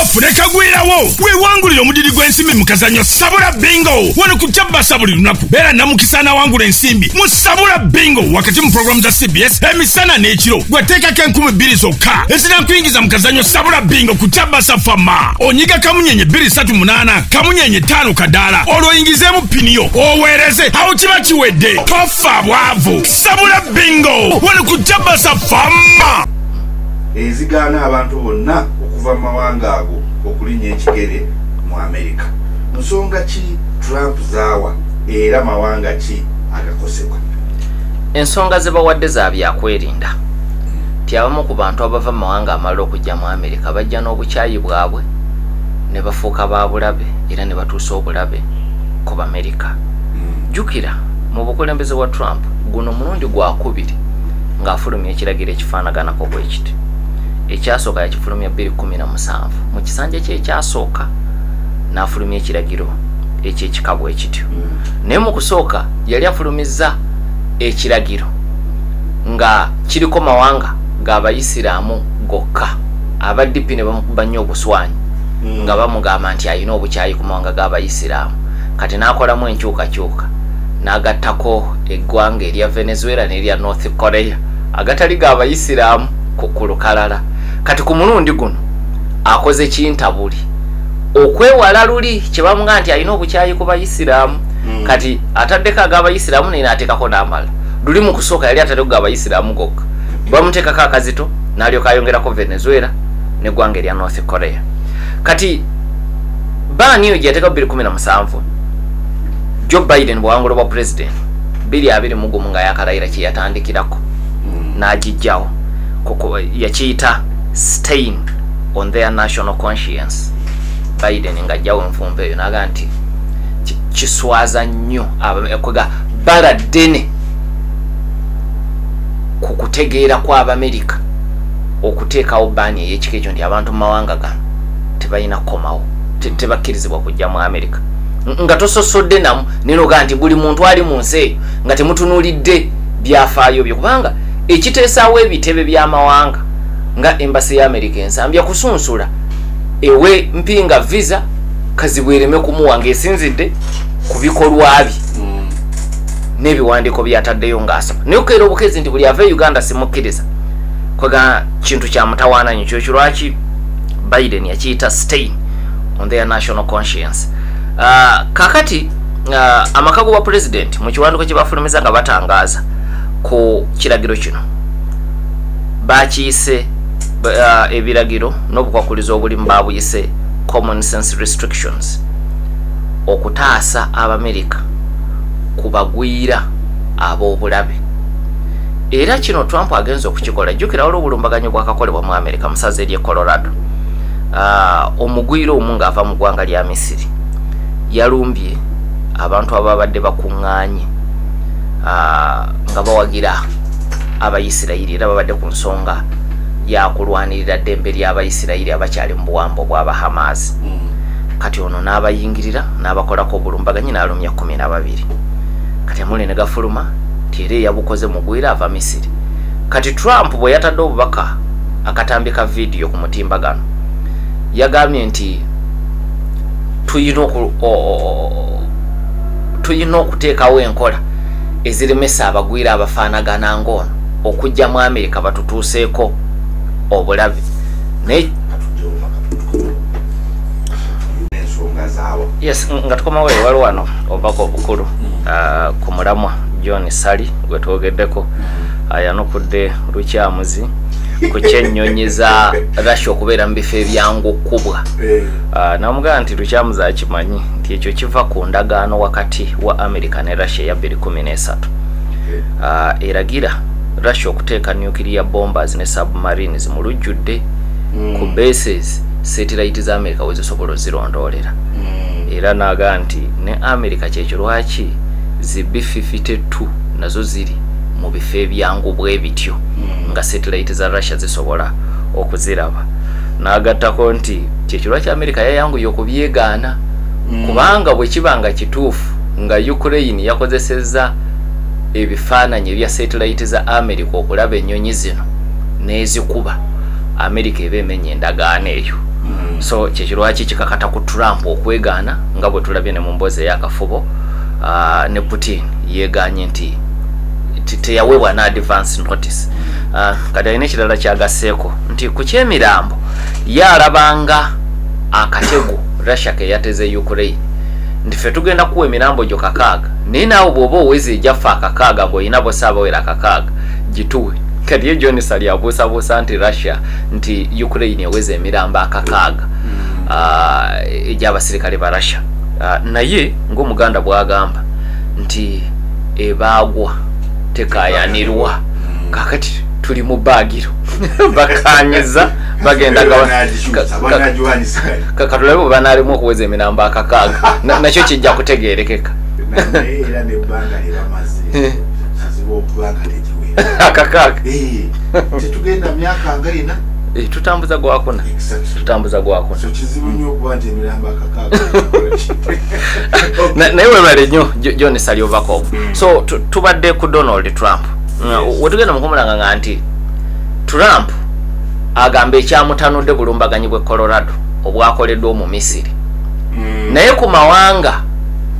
ofuleka gwirawo wewangulira omudiri gw'ensimbi mu kazanyo Sabula Bingo wano ku Kyabasa buli lunaku beera namukisa n'awangula ensimbi mu Sabula Bingo wakati mu programu za CBS emisana n'ekiro gweteekako 2000 zokka ezinankuyingiza mu kazanyo Sabula Bingo ku Kyabasa Fama onyiga kamunyenye 238 kamunyenye 5 kadaala olwoyingizeemu piniyo oweereze awo kiba kiwedde tofa bwavu Sabula Bingo wano ku Kyabasa Fama ezigaana abantu bonna okuva mu mawanga ago okulinnya ekigere mu Amerika. Nsonga ki Trump zaawa era mawanga ki agakosebwa? Ensonga ze bawadde za byakwerinda. Abamu ku bantu abava mu mawanga amalala okujja mu Amerika bajja n'obukyayi bwabwe ne bafuuka ba bulabe era ne batuusa obulabe ku Amerika. Jukira mu bukulembeze wa Trump guno mulundi gwakubiri ng'afulumya ekiragiro ekifaanaganako bwe kiti. Ekyasooka yakifulumya 2017 mu kisanja kye ekyasooka n'afulumya ekiragiro eky'ekika bwe kityo. Naye mu kusooka yali afulumizza ekiragiro nga kiriko mawanga g'Abayisiraamu gokka abaddipi ne bamukuba nnyo obuswanyi nga bamugamba nti alina obukyayi ku mawanga g'Abayisiraamu. Kati n'akolamu enkyukakyuka n'agattako eggwanga erya Venezuela n'erya North Korea agatali g'Abayisiraamu ku lukalala. Kati ku mulundi guno akoze kintabuli okwewala luli kye bamuga nti alina obukyayi ku Bayisiraamu. Kati ataddeko ag'Abayisiraamu naye n'ateekako n'amala. Luli mu kusooka yali ataddeko g'Abayisiraamu gokka. Bamuteekako akazito n'alyoka ayongerako Venezuela n'eggwanga erya North Korea. Kati baani eyo gye yateeka 2017 Joe Biden bwawangula bwa president 2021 nga yakalayira kye yatandikirako n'agijjawo koko yakiyita stain on their national conscience. Biden ng'ajjawo enfumba eyo n'aga nti kiswaza nnyo abakwega bala ddene ku kutegeera kw'Abamerika okuteekawo baani ey'ekika ekyo nti abantu mu mawanga gano tebalina kukomawo tebakkirizibwa kujja mu Amerika nga tososodde namu nenoga nti buli muntu ali mu nsi eyo nga temutunuulidde byafaayo byo kubanga ekiteesaawo ebitebe by'amawanga nga embassy ya Amerika ensambya kusunsula ewe mpinga visa kazibwereme kumuwa ng'esinzidde ku bikolwa bye n'ebiwandiiko byataddeyo ng'asaba naye okukeera obukezi nti buli ava e Uganda simukkiriza kwega kintu kya mutawaana nnyo kyo lwaki Biden yakiyita stain on their national conscience. Kakati amakago wa president mu kiwanduko kye bafulumiza nga batangaaza ku kiragiro kino bakiyise ebiragiro n'obukwakuliza obulimu babuyise common sense restrictions okutaasa Abamerika kubagwira ab'obulabe. Era kino Trump agenza okukikola jjukira olw'obulumbaganyo bwakakolebwa mu Amerika mu ssaza ery'e Colorado. Omugwiro omu ng'ava mu ggwanga lya Misiri yalumbye abantu ababadde bakuŋŋaanye nga bawagira Abayisirayiri era babadde ku nsonga yakulwanirira ddembe ly'Abayisirayiri abakyali mu buwambo bw'aba Hamas. Kati ono n'abayingirira n'abakolako obulumbaganyi n'alumya 12. Kati amule ne gafuluma nti era yabukoze mugwira ava Misiri. Kati Trump bwe yatadde obubaka akatambika vidiyo ku mutimbagano yagambye nti tuyina okuteekawo enkola eziremesa abagwira abafaanagana ng'ono okujja mu Amerika batutuuseeko obulabe. Naye yes nga tukomawo ewali wano obubaka obukulu ku mulamwa John Sally gwe twogeddeko ayanukudde lukyamuzi ku kyennyonyi za Russia okubeera mu bifo ebyangu okubwa. Namugamba nti lukyamuzi akimanyi nti ekyo kiva ku ndagaano wakati wa America ne Russia ya 2013 eragira Russia okuteeka nuclear bombers ne submarines mu lujjudde ku bases satellite za America we zisobola ozirondolera. Era naga nti ne America kyekyo lwaki zi B-52 nazo ziri mu bifo ebyangu bwe bityo nga satellite za Russia zisobola okuziraba. Nagattako nti kyekyo lwaki America yayanguye okubyegaana kubanga bwe kibanga kituufu nga Ukraine yakozesezza ebifaananyi ebya satellite za America okulaba ennyonyi zino n'ezikuba America eba emenya endagaano eyo. so kyekirwaki kikakata ku Trump okwegaana nga bwe tulabye ne mu mboozi ey'akafubo ne Putin yeeganye nti teyaweebwa na advance notice. Kati alina ekirala kyagaseeko nti ku kyemirambo yalabanga akatego Russia ke yateze Ukraine nti ffe tugenda kuwa emirambo gyo 6 naye naawe bw'oba owezi ejjaffe 6 ng'olina bosaabawera 6 gituwe. Kati ye John Sali abuusabuusa nti Russia nti Ukraine eweza emirambo 6 egy'abasirikale ba Russia. Naye ng'Omuganda bw'agamba nti ebaagwa tekayanirwa. Kakati tuli mu baagiro bakanyiza bagenda kakatulabe bwe banaalimu okuweza emirambo 6 nakyo kijja kutegeerekeka. Akakaga tetugenda myaka ngaina tutambuza gwakuna so kizibu nnyo okuba nti emirambo akakaga naye webale nnyo John Sali ovako. So tubadde ku Donald Trump wetugenda mukumulanga nti Trump agamba ekyamutanudde bulumbaganyi bwe Colorado obwakoleddwa mu Misiri naye ku mawanga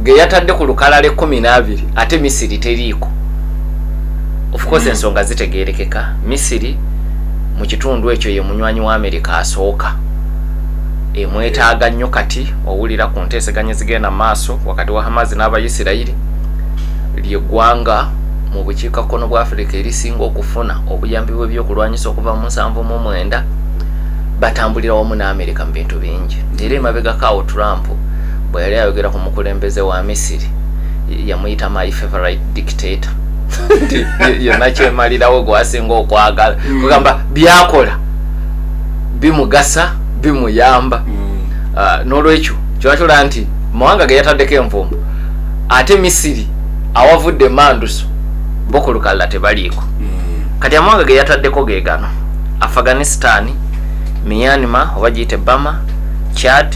ge yatadde ku lukalala 12 ate Misiri teriiko. Of course ensonga zitegeerekeka. Misiri mu kitundu ekyo ye munywanyi wa Amerika asooka emwetaaga nnyo kati owulira ku nteeseganya zigenda maaso wakati wa Hamas n'Abayisirayiri ly'eggwanga mu bukiikakkono bwa Afrika erisinga okufuna obuyambi bw'ebyokulwanyisa okuva mu 79 batambulira wamu n'Amerika mu bintu bingi. Era emabegakaawo Trump bwe yali ayogera ku mukulembeze wa Misiri yamuyita my favorite dictator. Yonna kyemalirawo gwasinga okwagala kugamba byakola bimugasa bimuyamba. N'olwekyo kyewakyola nti mawanga ge yataddeko envumbo ate Misiri awavudde manduso bo ku lukalala tebaliiko. Kati amawanga ge yataddeko ge gano: Afghanistan, Myanmar oba giyite Burma, Chad,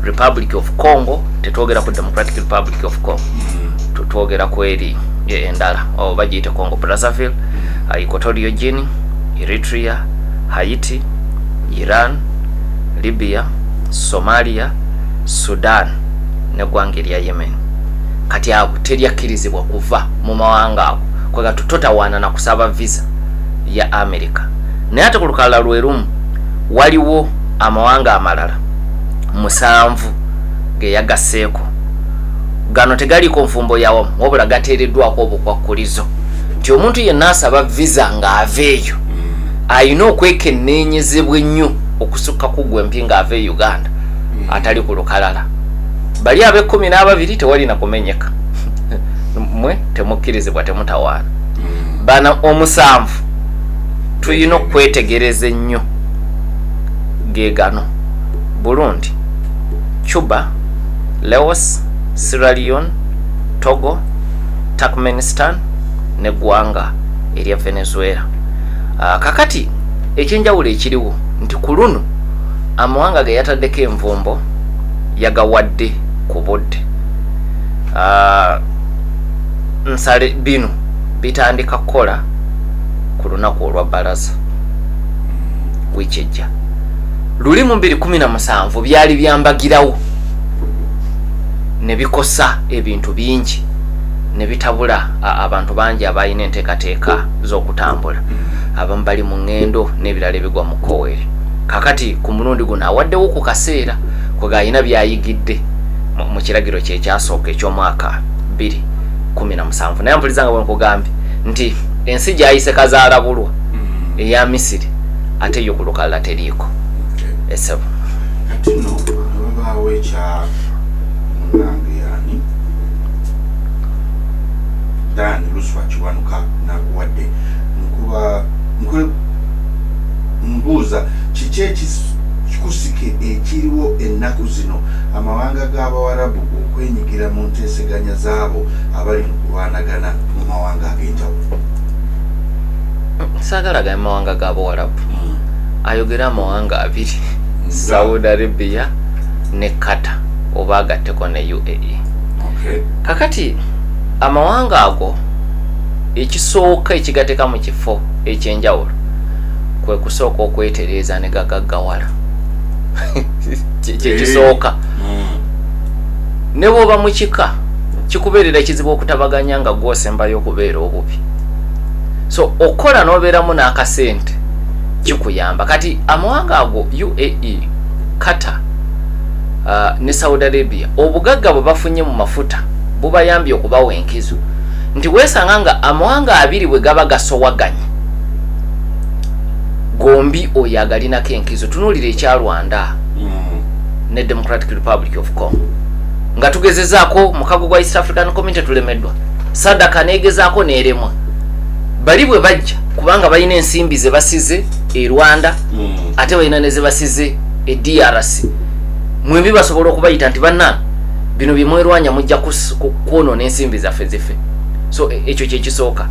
Republic of Congo, tetwogera ku Democratic Republic of Congo, tutwogera ku eri endala oba giyite Congo Brazzaville, Equatorial Guinea, Eritrea, Haiti, Iran, Libya, Somalia, Sudan neggwanga erya Yemen. Kati abo teryakkirizibwa kuva mu mawanga ago kwega tutotawaana na kusaba visa ya America. Naye ate ku lukalala lwerumu waliwo amawanga amalala 7 ge yagaseeko. Gano tegaliko nfumbo yawamu wabula gateereddwako obukwakkulizo nti omuntu yenna asaba visa ng'aveeyo ayina okwekenneenyezebwa ennyo okusukka ku gwe mpinga ave Uganda atali ku lukalala. Bali abe 12 tewali na kumenyeka mwe temukkirizibwa temutawaana. Bana 7 tuyina okwetegereza ennyo ge gano: Burundi, Cuba, Laos, Sierra Leone, Togo, Turkmenistan neggwanga erya Venezuela. Kakati ekyenjawulo ekiriwo nti ku luno amawanga ge yataddeko envumbo yagawadde ku budde. Nsale bino bitandika kukola ku lunaku olwa bbalaza wiiki ejja. Luli mu 2017 byali byambagirawo ne bikosa ebintu bingi ne bitabula abantu bangi abalina enteekateeka z'okutambula. Abamu bali mu ngendo n'ebirala ebigwa mu kkoweere. Kakati ku mulundi guno awaddewo ku kaseera kwega alina byayigidde mu kiragiro kye ekyasooka eky'omwaka 2017. Naye mpulizanga bwe nkugambye nti ensi gyayise kazaalabulwa eya Misiri ate yo ku lukalala teriiko. Esebo kati no babaawo ekya munange yani Dan Luswa Kiwanuka nakuwadde nkuba mbuuza kiki ekikusike ekiriwo ennaku zino amawanga g'Abawarabu okwenyigira mu nteeseganya zaabo abali mu kulwanagana mu mawanga ag'enjawulo. Saagalaga mu mawanga g'Abawarabu ayogera amawanga 2: Saudi Arabia ne Qatar oba agatteko ne UAE. Kakati amawanga ago ekisooka ekigateeka mu kifo ekyenjawulo kwe kusooka okwetereeza ne gagaggawala. kyekisooka ne bwoba mukika kikubeerera ekizibu okutabaganya nga gwosembayo okubeera obubi. So okola n'obeeramu n'akasente kikuyamba. Kati amawanga ago UAE, Qatar ne Saudi Arabia obugagga bwe bafunye mu mafuta bubayambye okubawa enkizo nti weesanga nga amawanga abiri bwe gaba gasowaganye gombi oyo agalinako enkizo. Tunuulira ekya Rwanda ne Democratic Republic of Congo nga tugezezaako mukago gwa East African Community tulemeddwa, Sadaka negezaako neeremwa. Bali bwe bajja kubanga balina ensimbi ze basize e Rwanda ate balina ne ze basize e DRC, mwembi basobola okubayita nti bannana bino bimwerwanya mujja kwonoona ensimbi zaffe zife. So ekyo kyekisooka.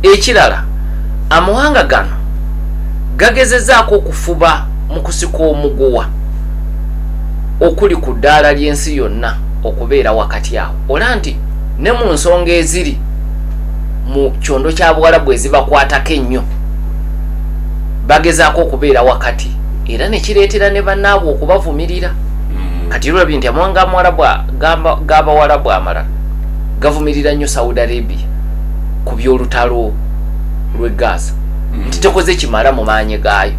Ekirala, amawanga gano gagezezaako okufuba mu kusika omuguwa okuli ku ddaala ly'ensi yonna okubeera wakati awo. Ola nti ne mu nsonga eziri mu kyondo kya Buwarabu ezibakwatako ennyo bagezaako okubeera wakati era ne kireetera ne bannaabwe okubavumirira. Kati olabye nti amawanga Amawarabu g'Abawarabu amalala gavumirira nnyo Saudi Arabia ku by'olutalo lw'e Gaza nti tekoze kimala mu maanyi gaayo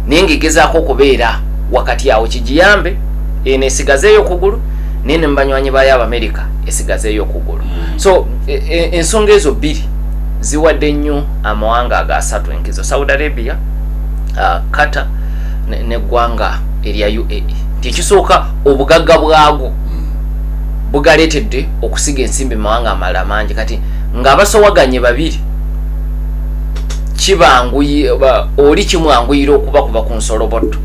naye ng'egezaako okubeera wakati awo kigiyambe eno esigazeeyo okugulu naye ne mu banywanyi baayo Abamerika esigazeeyo okugulu. So ensonga ezo bbiri ziwadde nnyo amawanga agasatu enkizo, Saudi Arabia, Qatar n'eggwanga erya UAE. Nti ekisooka obugagga bwago bugaleetedde okusiga ensimbi mu mawanga amalala mangi. Kati ng'abasowaganye babiri oli kimwanguyira okubakuba ku nsoloboto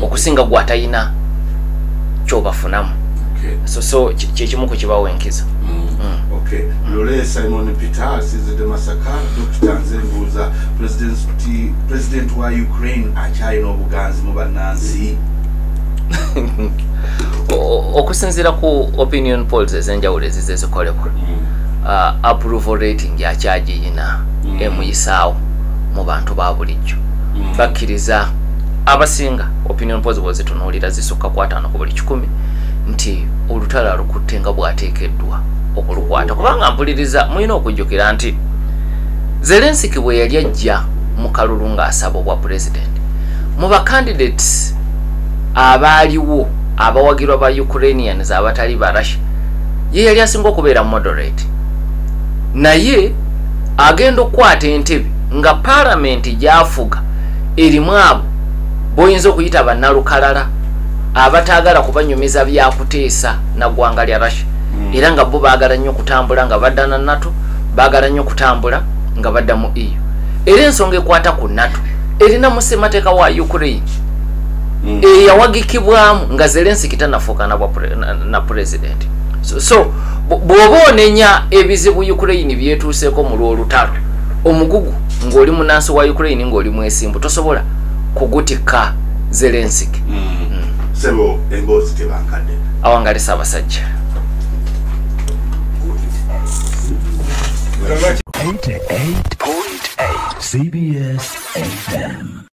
okusinga gwatalina kyobafunamu. So kyekimu ku kibawo enkizo. Okay. Lole Simon Peter sizede Masaka Dr. Nzembuza President wa Ukraine akyalina obuganzi mu bannansi. Okusinziira ku opinion polls ezenjawulo ezize zikolebwa, approval rating yakyagiyina emuyisaawo mu bantu ba bulijjo. Bakkiriza abasinga opinion polls bwezitunuulira zisukka ku 5 ku buli 100 nti olutalo lukutte nga bwateekeddwa okulukwata. Kubanga mpuliriza mulina okujjukira nti Zelensky bwe yali ajja mu kalulu ng'asaba obwa president, mu bacandidates abaaliwo abawagirwa ba Ukrainians abatali ba Russia ye yali asinga okubeera moderate, naye agenda okukwata entebe nga parliament gyafuga erimu abo boyinza okuyita bannalukalala abataagala kubanyumiza byakuteesa na ggwanga lya Russia era nga bo baagala nnyo okutambula nga badda na NATO, baagala nnyo okutambula nga badda mu EU. Era ensonga ekwata ku NATO erina musemateeka wa Ukraine eyawagikibwamu nga Zelensky tanafuuka na president. So bw'oba onenya ebizibu Ukraine byetuuseeko mu lw'olutalo, omugugu ng'oli munansi wa Ukraine ng'oli mwesimbu tosobola kugutika Zelensky. Sebo emboozi tebankadde awangali Ssaabasajja. 88.8 CBS FM.